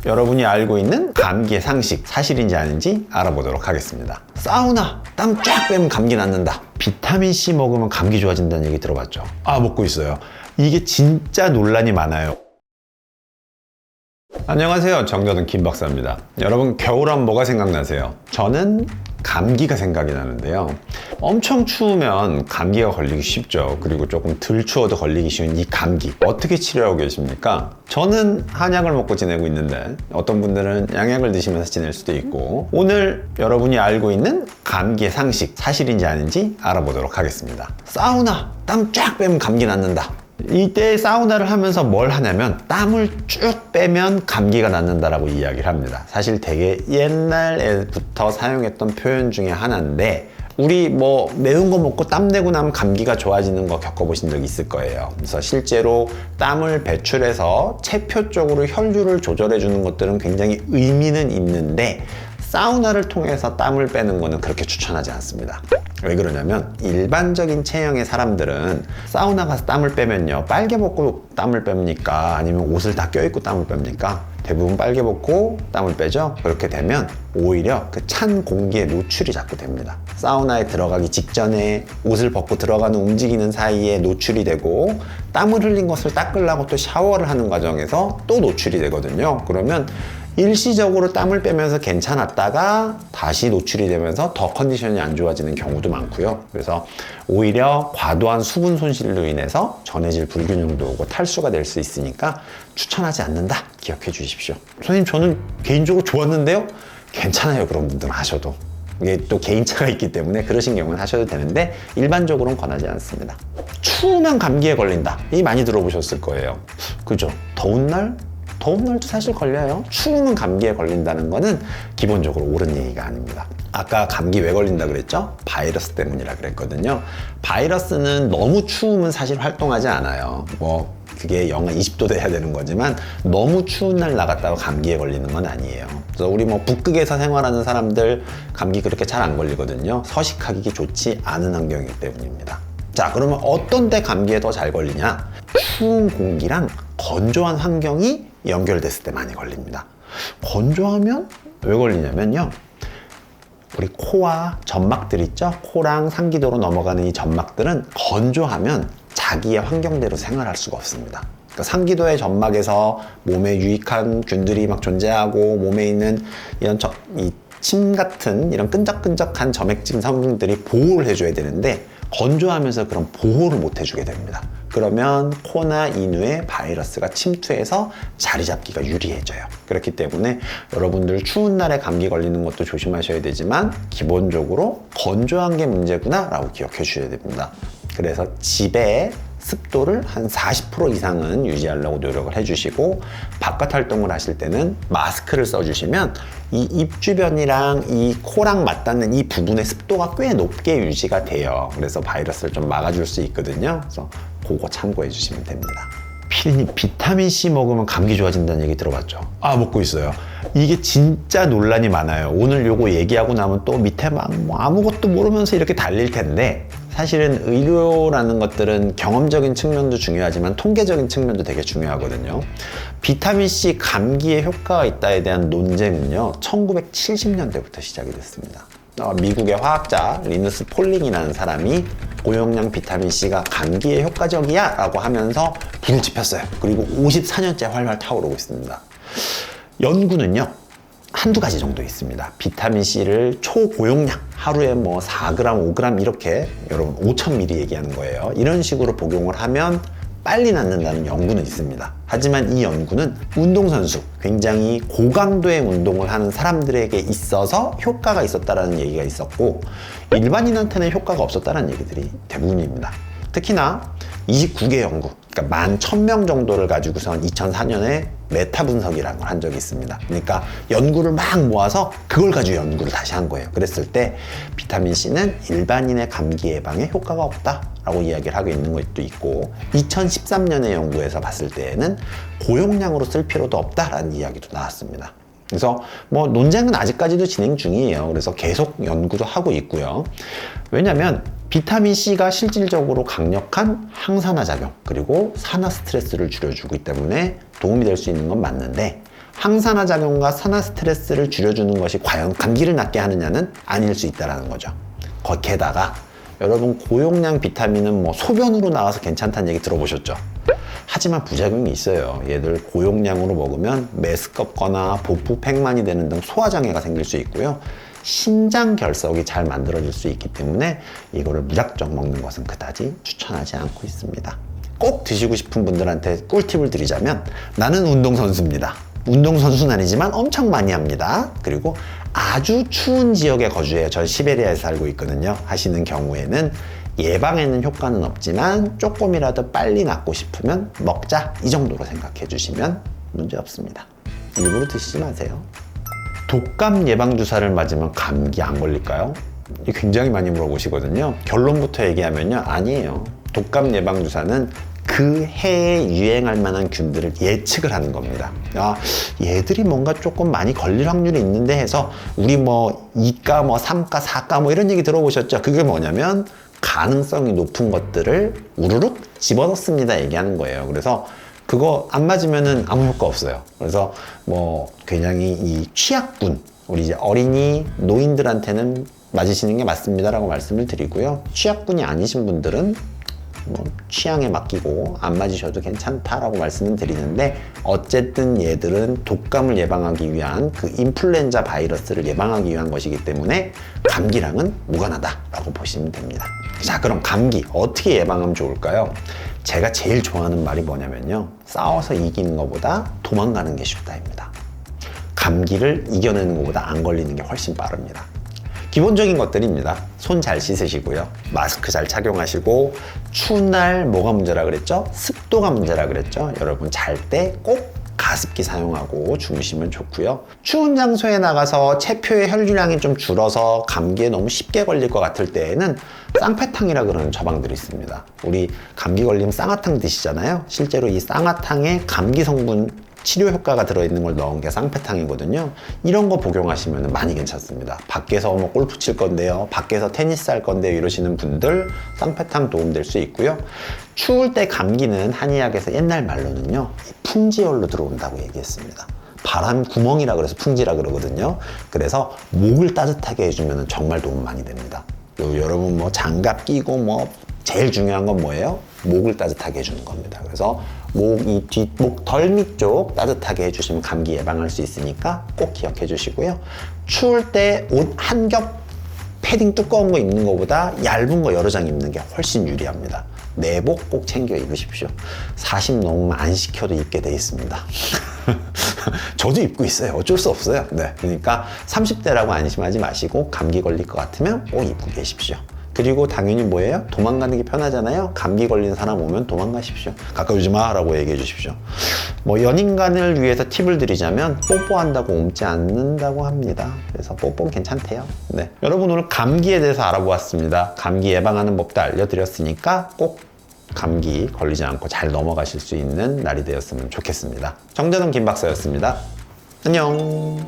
여러분이 알고 있는 감기의 상식, 사실인지 아닌지 알아보도록 하겠습니다. 사우나, 땀 쫙 빼면 감기 낫는다. 비타민C 먹으면 감기 좋아진다는 얘기 들어봤죠? 먹고 있어요. 이게 진짜 논란이 많아요. 안녕하세요, 정겨든 김박사입니다. 여러분, 겨울하면 뭐가 생각나세요? 저는 감기가 생각이 나는데요. 엄청 추우면 감기가 걸리기 쉽죠. 그리고 조금 덜 추워도 걸리기 쉬운 이 감기, 어떻게 치료하고 계십니까? 저는 한약을 먹고 지내고 있는데 어떤 분들은 양약을 드시면서 지낼 수도 있고, 오늘 여러분이 알고 있는 감기의 상식, 사실인지 아닌지 알아보도록 하겠습니다. 사우나, 땀 쫙 빼면 감기 낫는다. 이때 사우나를 하면서 뭘 하냐면 땀을 쭉 빼면 감기가 낫는다라고 이야기를 합니다. 사실 되게 옛날부터 사용했던 표현 중에 하나인데, 우리 매운 거 먹고 땀 내고 나면 감기가 좋아지는 거 겪어보신 적 있을 거예요. 그래서 실제로 땀을 배출해서 체표 쪽으로 혈류를 조절해 주는 것들은 굉장히 의미는 있는데, 사우나를 통해서 땀을 빼는 거는 그렇게 추천하지 않습니다. 왜 그러냐면 일반적인 체형의 사람들은 사우나 가서 땀을 빼면요, 빨개 벗고 땀을 뺍니까? 아니면 옷을 다 껴입고 땀을 뺍니까? 대부분 빨개 벗고 땀을 빼죠? 그렇게 되면 오히려 그 찬 공기에 노출이 자꾸 됩니다. 사우나에 들어가기 직전에 옷을 벗고 들어가는 움직이는 사이에 노출이 되고, 땀을 흘린 것을 닦으려고 또 샤워를 하는 과정에서 또 노출이 되거든요. 그러면 일시적으로 땀을 빼면서 괜찮았다가 다시 노출이 되면서 더 컨디션이 안 좋아지는 경우도 많고요. 그래서 오히려 과도한 수분 손실로 인해서 전해질 불균형도 오고 탈수가 될 수 있으니까 추천하지 않는다, 기억해 주십시오. 선생님, 저는 개인적으로 좋았는데요? 괜찮아요, 그런 분들은 하셔도. 이게 또 개인차가 있기 때문에 그러신 경우는 하셔도 되는데, 일반적으로는 권하지 않습니다. 추우면 감기에 걸린다, 이 많이 들어보셨을 거예요. 그죠? 더운 날도 사실 걸려요. 추우면 감기에 걸린다는 거는 기본적으로 옳은 얘기가 아닙니다. 아까 감기 왜 걸린다 그랬죠? 바이러스 때문이라 그랬거든요. 바이러스는 너무 추우면 사실 활동하지 않아요. 그게 영하 20도 돼야 되는 거지만 너무 추운 날 나갔다가 감기에 걸리는 건 아니에요. 그래서 우리 북극에서 생활하는 사람들 감기 그렇게 잘 안 걸리거든요. 서식하기 좋지 않은 환경이기 때문입니다. 자, 그러면 어떤 때 감기에 더 잘 걸리냐? 추운 공기랑 건조한 환경이 연결됐을 때 많이 걸립니다. 건조하면 왜 걸리냐면요, 우리 코와 점막들 있죠? 코랑 상기도로 넘어가는 이 점막들은 건조하면 자기의 환경대로 생활할 수가 없습니다. 그러니까 상기도의 점막에서 몸에 유익한 균들이 막 존재하고, 몸에 있는 이런 침 같은 이런 끈적끈적한 점액질 성분들이 보호를 해줘야 되는데, 건조하면서 그런 보호를 못 해주게 됩니다. 그러면 코나 인후에 바이러스가 침투해서 자리 잡기가 유리해져요. 그렇기 때문에 여러분들 추운 날에 감기 걸리는 것도 조심하셔야 되지만, 기본적으로 건조한 게 문제구나 라고 기억해 주셔야 됩니다. 그래서 집에 습도를 한 40% 이상은 유지하려고 노력을 해주시고, 바깥 활동을 하실 때는 마스크를 써주시면 이 입 주변이랑 이 코랑 맞닿는 이 부분의 습도가 꽤 높게 유지가 돼요. 그래서 바이러스를 좀 막아줄 수 있거든요. 그래서 그거 참고해 주시면 됩니다. 피디님, 비타민C 먹으면 감기 좋아진다는 얘기 들어봤죠? 먹고 있어요. 이게 진짜 논란이 많아요. 오늘 요거 얘기하고 나면 또 밑에 막 아무것도 모르면서 이렇게 달릴 텐데, 사실은 의료라는 것들은 경험적인 측면도 중요하지만 통계적인 측면도 되게 중요하거든요. 비타민C 감기에 효과가 있다에 대한 논쟁은요, 1970년대부터 시작이 됐습니다. 미국의 화학자 리누스 폴링이라는 사람이 고용량 비타민C가 감기에 효과적이야 라고 하면서 불을 지폈어요. 그리고 54년째 활활 타오르고 있습니다. 연구는요, 한두 가지 정도 있습니다. 비타민C를 초고용량, 하루에 4g, 5g 이렇게, 여러분 5000ml 얘기하는 거예요. 이런 식으로 복용을 하면 빨리 낫는다는 연구는 있습니다. 하지만 이 연구는 운동선수, 굉장히 고강도의 운동을 하는 사람들에게 있어서 효과가 있었다는 얘기가 있었고, 일반인한테는 효과가 없었다는 얘기들이 대부분입니다. 특히나 29개 연구, 그러니까 11,000명 정도를 가지고선 2004년에 메타 분석이라는 걸 한 적이 있습니다. 그러니까 연구를 막 모아서 그걸 가지고 연구를 다시 한 거예요. 그랬을 때 비타민C는 일반인의 감기 예방에 효과가 없다라고 이야기를 하고 있는 것도 있고, 2013년의 연구에서 봤을 때에는 고용량으로 쓸 필요도 없다라는 이야기도 나왔습니다. 그래서 논쟁은 아직까지도 진행 중이에요. 그래서 계속 연구도 하고 있고요. 왜냐면 비타민C가 실질적으로 강력한 항산화 작용, 그리고 산화 스트레스를 줄여주기 때문에 도움이 될 수 있는 건 맞는데, 항산화 작용과 산화 스트레스를 줄여주는 것이 과연 감기를 낫게 하느냐는 아닐 수 있다는 거죠. 게다가 여러분 고용량 비타민은 뭐 소변으로 나와서 괜찮다는 얘기 들어보셨죠? 하지만 부작용이 있어요. 얘들 고용량으로 먹으면 메스껍거나 복부 팽만이 되는 등 소화장애가 생길 수 있고요. 신장 결석이 잘 만들어질 수 있기 때문에 이거를 무작정 먹는 것은 그다지 추천하지 않고 있습니다. 꼭 드시고 싶은 분들한테 꿀팁을 드리자면 나는 운동선수입니다. 운동선수는 아니지만 엄청 많이 합니다. 그리고 아주 추운 지역에 거주해요. 전 시베리아에 살고 있거든요. 하시는 경우에는 예방에는 효과는 없지만 조금이라도 빨리 낫고 싶으면 먹자, 이 정도로 생각해 주시면 문제 없습니다. 일부러 드시지 마세요. 독감 예방주사를 맞으면 감기 안 걸릴까요? 굉장히 많이 물어보시거든요. 결론부터 얘기하면요, 아니에요. 독감 예방주사는 그 해에 유행할 만한 균들을 예측을 하는 겁니다. 얘들이 뭔가 조금 많이 걸릴 확률이 있는데 해서 우리 뭐 2가 뭐 3가 4가 뭐 이런 얘기 들어보셨죠? 그게 뭐냐면 가능성이 높은 것들을 우르륵 집어넣습니다 얘기하는 거예요. 그래서 그거 안 맞으면은 아무 효과 없어요. 그래서 뭐 굉장히 이 취약군, 우리 이제 어린이 노인들한테는 맞으시는 게 맞습니다라고 말씀을 드리고요. 취약군이 아니신 분들은 뭐 취향에 맡기고 안 맞으셔도 괜찮다라고 말씀을 드리는데, 어쨌든 얘들은 독감을 예방하기 위한 그 인플루엔자 바이러스를 예방하기 위한 것이기 때문에 감기랑은 무관하다라고 보시면 됩니다. 자, 그럼 감기 어떻게 예방하면 좋을까요? 제가 제일 좋아하는 말이 뭐냐면요, 싸워서 이기는 것보다 도망가는 게 쉽다입니다. 감기를 이겨내는 것보다 안 걸리는 게 훨씬 빠릅니다. 기본적인 것들입니다. 손 잘 씻으시고요. 마스크 잘 착용하시고, 추운 날 뭐가 문제라 그랬죠? 습도가 문제라 그랬죠? 여러분 잘 때 꼭 가습기 사용하고 주무시면 좋고요. 추운 장소에 나가서 체표의 혈류량이 좀 줄어서 감기에 너무 쉽게 걸릴 것 같을 때에는 쌍패탕이라 그러는 처방들이 있습니다. 우리 감기 걸리면 쌍화탕 드시잖아요. 실제로 이 쌍화탕에 감기 성분 치료 효과가 들어있는 걸 넣은 게 쌍패탕이거든요. 이런 거 복용하시면 많이 괜찮습니다. 밖에서 뭐 골프 칠 건데요, 밖에서 테니스 할 건데요 이러시는 분들 쌍패탕 도움될 수 있고요. 추울 때 감기는 한의학에서 옛날 말로는요, 풍지열로 들어온다고 얘기했습니다. 바람 구멍이라 그래서 풍지라 그러거든요. 그래서 목을 따뜻하게 해주면 정말 도움 많이 됩니다. 여러분 뭐 장갑 끼고 뭐 제일 중요한 건 뭐예요? 목을 따뜻하게 해주는 겁니다. 그래서 이 뒷목 덜미 쪽 따뜻하게 해주시면 감기 예방할 수 있으니까 꼭 기억해 주시고요. 추울 때 옷 한 겹 패딩 두꺼운 거 입는 것보다 얇은 거 여러 장 입는 게 훨씬 유리합니다. 내복 꼭 챙겨 입으십시오. 40 넘으면 안 시켜도 입게 돼 있습니다. 저도 입고 있어요. 어쩔 수 없어요. 네, 그러니까 30대라고 안심하지 마시고 감기 걸릴 것 같으면 꼭 입고 계십시오. 그리고 당연히 뭐예요? 도망가는 게 편하잖아요. 감기 걸린 사람 오면 도망가십시오. 가까우지 마라고 얘기해 주십시오. 뭐 연인간을 위해서 팁을 드리자면 뽀뽀한다고 옮지 않는다고 합니다. 그래서 뽀뽀는 괜찮대요. 네, 여러분 오늘 감기에 대해서 알아보았습니다. 감기 예방하는 법도 알려드렸으니까 꼭 감기 걸리지 않고 잘 넘어가실 수 있는 날이 되었으면 좋겠습니다. 정재동 김박사였습니다. 안녕.